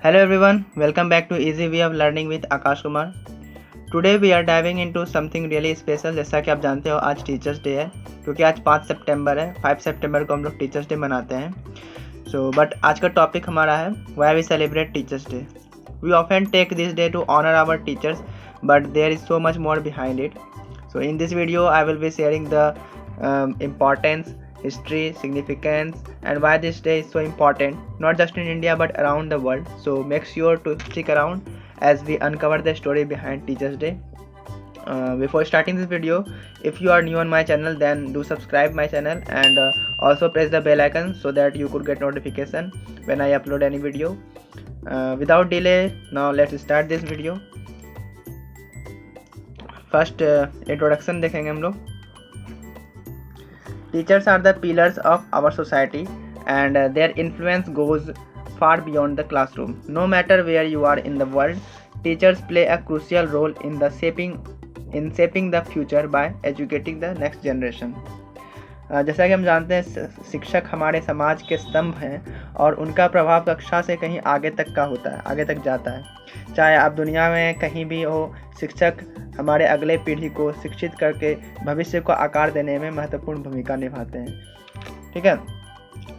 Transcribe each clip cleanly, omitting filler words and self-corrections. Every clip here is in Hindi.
Hello everyone, welcome back to Easy Way of Learning with Akash Kumar. Today we are diving into something really special। जैसा कि आप जानते हो आज टीचर्स डे है, क्योंकि आज 5 सितंबर है। 5 सितंबर को हम लोग टीचर्स डे मनाते हैं। बट आज का टॉपिक हमारा है Why we celebrate Teachers Day। We often take this day to honor our teachers, but there is so much more behind it। So in this video I will be sharing the importance, history, significance, and why this day is so important, not just in India but around the world. So make sure to stick around as we uncover the story behind Teachers Day. Before starting this video, if you are new on my channel, then do subscribe my channel and also press the bell icon so that you could get notification when I upload any video. Without delay, now let's start this video. First introduction देखेंगे हम लोग। Teachers are the pillars of our society, and their influence goes far beyond the classroom. No matter where you are in the world, teachers play a crucial role in shaping the future by educating the next generation. जैसा कि हम जानते हैं शिक्षक हमारे समाज के स्तंभ हैं और उनका प्रभाव कक्षा से कहीं आगे तक का होता है, आगे तक जाता है। चाहे आप दुनिया में कहीं भी हो, शिक्षक हमारे अगले पीढ़ी को शिक्षित करके भविष्य को आकार देने में महत्वपूर्ण भूमिका निभाते हैं। ठीक है,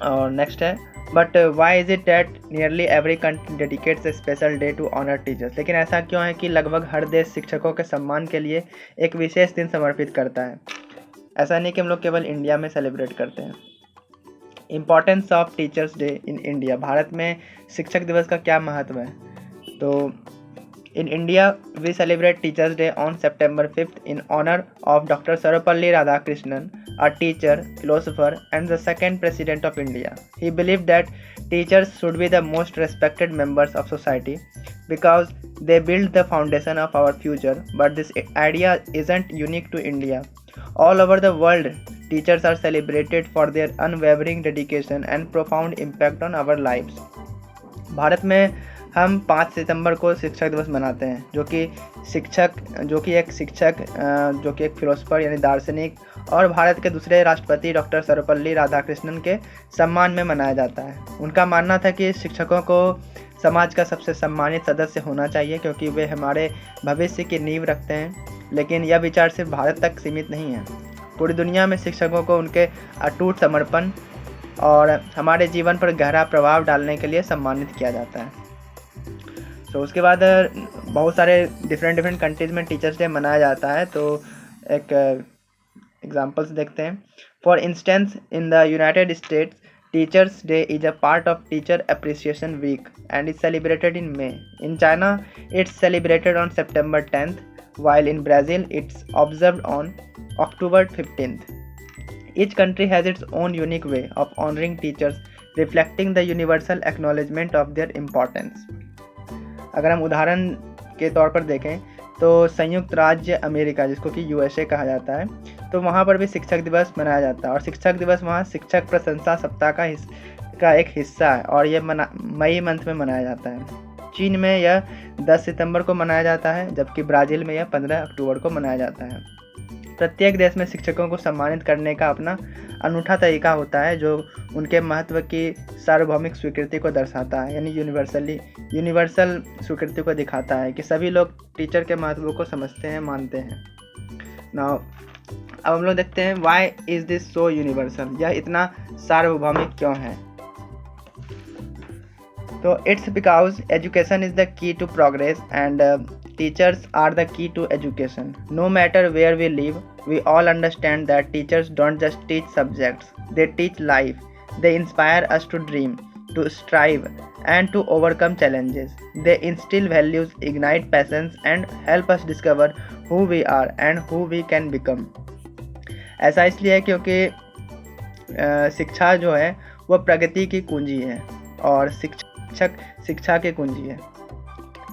और नेक्स्ट है but why is it that nearly every country dedicates a special day to honour teachers. लेकिन ऐसा क्यों है कि लगभग हर देश शिक्षकों के सम्मान के लिए एक विशेष दिन समर्पित करता है। ऐसा नहीं कि हम लोग केवल इंडिया में सेलिब्रेट करते हैं। Importance of teachers day in India. Bharat में शिक्षक दिवस का क्या महत्व है? तो in India we celebrate teachers day on September 5th in honour of doctor Sarvepalli Radhakrishnan, a teacher, philosopher, and the second president of India. He believed that teachers should be the most respected members of society because they build the foundation of our future. But this idea isn't unique to India. All over the world, teachers are celebrated for their unwavering dedication and profound impact on our lives. Bharat में हम 5 सितंबर को शिक्षक दिवस मनाते हैं, जो कि एक फिलोसफर यानी दार्शनिक और भारत के दूसरे राष्ट्रपति डॉक्टर सर्वपल्ली राधाकृष्णन के सम्मान में मनाया जाता है। उनका मानना था कि शिक्षकों को समाज का सबसे सम्मानित सदस्य होना चाहिए क्योंकि वे हमारे भविष्य की नींव रखते हैं। लेकिन यह विचार सिर्फ भारत तक सीमित नहीं है। पूरी दुनिया में शिक्षकों को उनके अटूट समर्पण और हमारे जीवन पर गहरा प्रभाव डालने के लिए सम्मानित किया जाता है। उसके बाद बहुत सारे डिफरेंट कंट्रीज़ में टीचर्स डे मनाया जाता है। तो एक एग्जांपल्स देखते हैं। For instance in the United States, teachers day is a part of teacher appreciation week and is celebrated in May. In China it's celebrated on September 10th, while in Brazil it's observed on October 15th. Each country has its own unique way of honoring teachers, reflecting the universal acknowledgement of their importance. अगर हम उदाहरण के तौर पर देखें तो संयुक्त राज्य अमेरिका, जिसको कि USA कहा जाता है, तो वहाँ पर भी शिक्षक दिवस मनाया जाता है और शिक्षक दिवस वहाँ शिक्षक प्रशंसा सप्ताह का एक हिस्सा है और ये मई मंथ में मनाया जाता है। चीन में यह 10 सितंबर को मनाया जाता है, जबकि ब्राज़ील में यह 15 अक्टूबर को मनाया जाता है। प्रत्येक देश में शिक्षकों को सम्मानित करने का अपना अनूठा तरीका होता है जो उनके महत्व की सार्वभौमिक स्वीकृति को दर्शाता है, यानी यूनिवर्सल स्वीकृति को दिखाता है कि सभी लोग टीचर के महत्व को समझते हैं, मानते हैं। नाउ अब हम लोग देखते हैं why is this so universal. यह इतना सार्वभौमिक क्यों है? तो it's because education is the key to progress and teachers are the key to education. No matter where we live, we all understand that teachers don't just teach subjects, they teach life. They inspire us to dream, to strive, and to overcome challenges. They instill values, ignite passions, and help us discover who we are and who we can become. ऐसा इसलिए है क्योंकि शिक्षा जो है वह प्रगति की कुंजी है और शिक्षक शिक्षा की कुंजी है।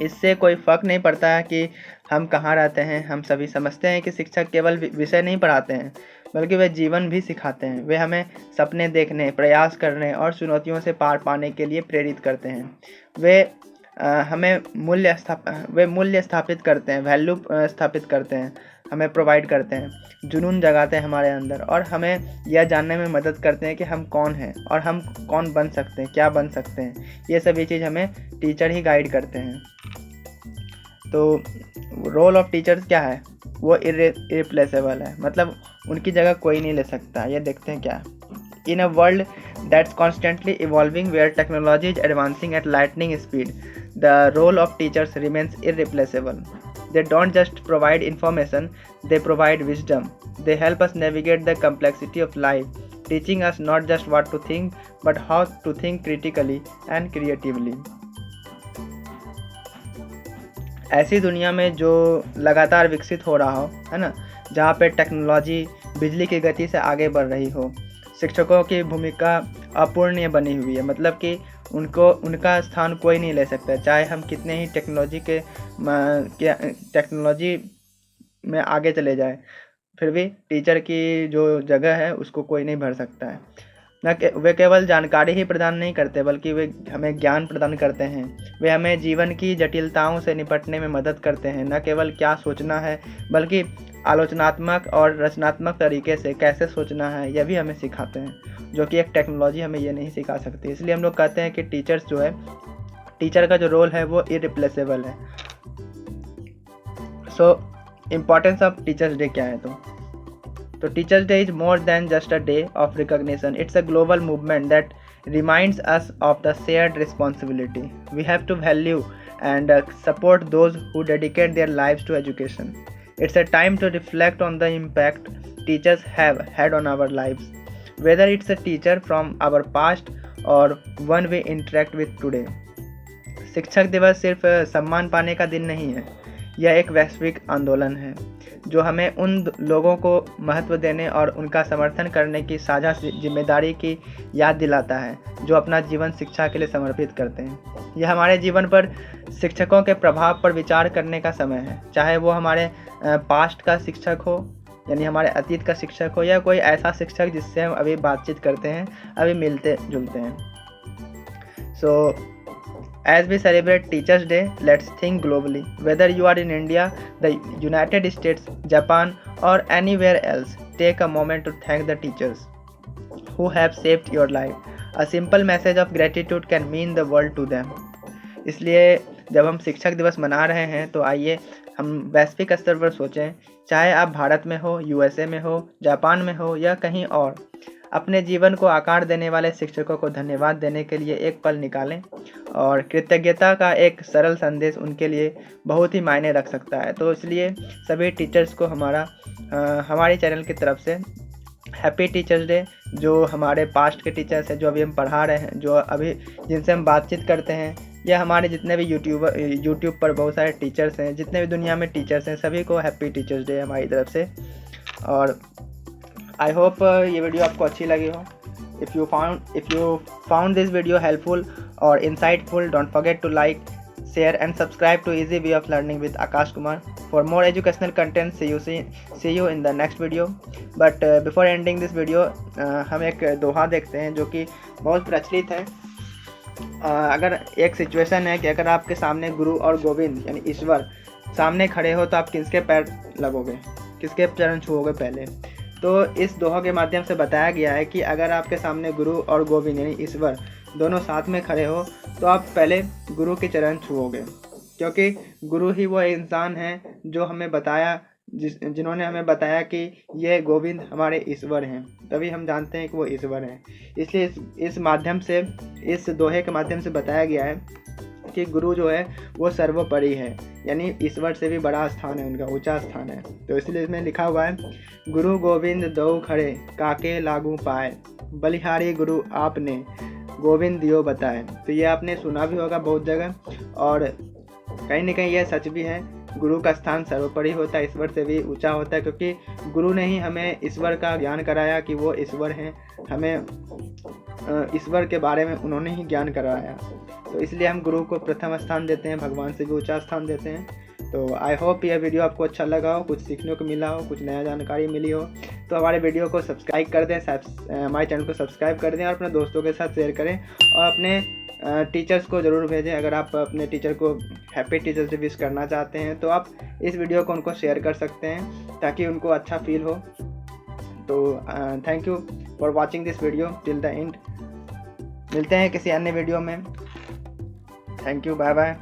इससे कोई फ़र्क नहीं पड़ता है कि हम कहाँ रहते हैं। हम सभी समझते हैं कि शिक्षक केवल विषय नहीं पढ़ाते हैं, बल्कि वे जीवन भी सिखाते हैं। वे हमें सपने देखने, प्रयास करने और चुनौतियों से पार पाने के लिए प्रेरित करते हैं। वे हमें वे मूल्य स्थापित करते हैं, वैल्यू स्थापित करते हैं, हमें प्रोवाइड करते हैं, जुनून जगाते हैं हमारे अंदर, और हमें यह जानने में मदद करते हैं कि हम कौन हैं और हम कौन बन सकते हैं, क्या बन सकते हैं। ये सभी चीज़ हमें टीचर ही गाइड करते हैं। तो रोल ऑफ टीचर्स क्या है? वो इरिप्लेसेबल है, मतलब उनकी जगह कोई नहीं ले सकता। ये देखते हैं क्या। In a world that's constantly evolving, where technology is advancing at lightning speed, the role of teachers remains irreplaceable. They don't just provide information, they provide wisdom. They help us navigate the complexity of life, teaching us not just what to think, but how to think critically and creatively. ऐसी दुनिया में जो लगातार विकसित हो रहा हो, है ना, जहाँ पे टेक्नोलॉजी बिजली की गति से आगे बढ़ रही हो, शिक्षकों की भूमिका अपूर्णीय बनी हुई है। मतलब कि उनका स्थान कोई नहीं ले सकता, चाहे हम कितने ही टेक्नोलॉजी में आगे चले जाए, फिर भी टीचर की जो जगह है उसको कोई नहीं भर सकता है। वे केवल जानकारी ही प्रदान नहीं करते, बल्कि वे हमें ज्ञान प्रदान करते हैं। वे हमें जीवन की जटिलताओं से निपटने में मदद करते हैं। न केवल क्या सोचना है, बल्कि आलोचनात्मक और रचनात्मक तरीके से कैसे सोचना है, यह भी हमें सिखाते हैं, जो कि एक टेक्नोलॉजी हमें ये नहीं सिखा सकती। इसलिए हम लोग कहते हैं कि टीचर्स जो है, टीचर का जो रोल है वो इरिप्लेसेबल है। सो इम्पोर्टेंस ऑफ टीचर्स डे क्या है? तो teachers day is more than just a day of recognition, it's a global movement that reminds us of the shared responsibility. We have to value and support those who dedicate their lives to education. It's a time to reflect on the impact teachers have had on our lives, whether it's a teacher from our past or one we interact with today. शिक्षक दिवस सिर्फ सम्मान पाने का दिन नहीं है, यह एक वैश्विक आंदोलन है जो हमें उन लोगों को महत्व देने और उनका समर्थन करने की साझा जिम्मेदारी की याद दिलाता है, जो अपना जीवन शिक्षा के लिए समर्पित करते हैं। यह हमारे जीवन पर शिक्षकों के प्रभाव पर विचार करने का समय है, चाहे वो हमारे पास्ट का शिक्षक हो, यानी हमारे अतीत का शिक्षक हो, या कोई ऐसा शिक्षक जिससे हम अभी बातचीत करते हैं, अभी मिलते जुलते हैं। सो as we celebrate Teachers Day, let's think globally. Whether you are in India, the United States, Japan, or anywhere else, take a moment to thank the teachers who have shaped your life. A simple message of gratitude can mean the world to them. इसलिए जब हम शिक्षक दिवस मना रहे हैं तो आइए हम वैश्विक स्तर पर सोचें, चाहे आप भारत में हो, यूएसए में हो, जापान में हो या कहीं और, अपने जीवन को आकार देने वाले शिक्षकों को धन्यवाद देने के लिए एक पल निकालें, और कृतज्ञता का एक सरल संदेश उनके लिए बहुत ही मायने रख सकता है। तो इसलिए सभी टीचर्स को हमारे चैनल की तरफ से हैप्पी टीचर्स डे। जो हमारे पास्ट के टीचर्स हैं, जो अभी हम पढ़ा रहे हैं, जो अभी जिनसे हम बातचीत करते हैं, या हमारे जितने भी यूट्यूब पर बहुत सारे टीचर्स हैं, जितने भी दुनिया में टीचर्स हैं, सभी को हैप्पी टीचर्स डे हमारी तरफ से। और आई होप ये वीडियो आपको अच्छी लगी हो। If you found this video helpful और insightful, don't forget to like, share and subscribe to Easy Way of Learning with Akash Kumar. For more educational content, see you in the next video. But before ending this video, हम एक दोहा देखते हैं जो कि बहुत प्रचलित है। अगर एक सिचुएशन है कि अगर आपके सामने गुरु और गोविंद यानी ईश्वर सामने खड़े हो, तो आप किसके पैर लगोगे, किसके चरण छुओगे पहले? तो इस दोहा के माध्यम से बताया गया है कि अगर आपके सामने गुरु और गोविंद यानी ईश्वर दोनों साथ में खड़े हो, तो आप पहले गुरु के चरण छुओगे, क्योंकि गुरु ही वो इंसान हैं जो हमें बताया, जिन्होंने हमें बताया कि ये गोविंद हमारे ईश्वर हैं, तभी हम जानते हैं कि वो ईश्वर हैं। इसलिए इस माध्यम से, इस दोहे के माध्यम से बताया गया है कि गुरु जो है वो सर्वोपरि है, यानी ईश्वर से भी बड़ा स्थान है, उनका ऊंचा स्थान है। तो इसलिए इसमें लिखा हुआ है, गुरु गोविंद दो खड़े, काके लागू पाए, बलिहारी गुरु आपने, गोविंद दियो बताए। तो ये आपने सुना भी होगा बहुत जगह, और कहीं ना कहीं यह सच भी है। गुरु का स्थान सर्वोपरि होता है, ईश्वर से भी ऊंचा होता है, क्योंकि गुरु ने ही हमें ईश्वर का ज्ञान कराया कि वो ईश्वर हैं, हमें ईश्वर के बारे में उन्होंने ही ज्ञान कराया। तो इसलिए हम गुरु को प्रथम स्थान देते हैं, भगवान से भी ऊंचा स्थान देते हैं। तो आई होप यह वीडियो आपको अच्छा लगा हो, कुछ सीखने को मिला हो, कुछ नया जानकारी मिली हो। तो हमारे वीडियो को सब्सक्राइब कर दें, हमारे चैनल को सब्सक्राइब कर दें, और अपने दोस्तों के साथ शेयर करें, और अपने टीचर्स को ज़रूर भेजें। अगर आप अपने टीचर को हैप्पी टीचर्स डे विश करना चाहते हैं तो आप इस वीडियो को उनको शेयर कर सकते हैं ताकि उनको अच्छा फील हो। तो thank you for watching this video till the end. मिलते हैं किसी अन्य वीडियो में। Thank you, bye bye.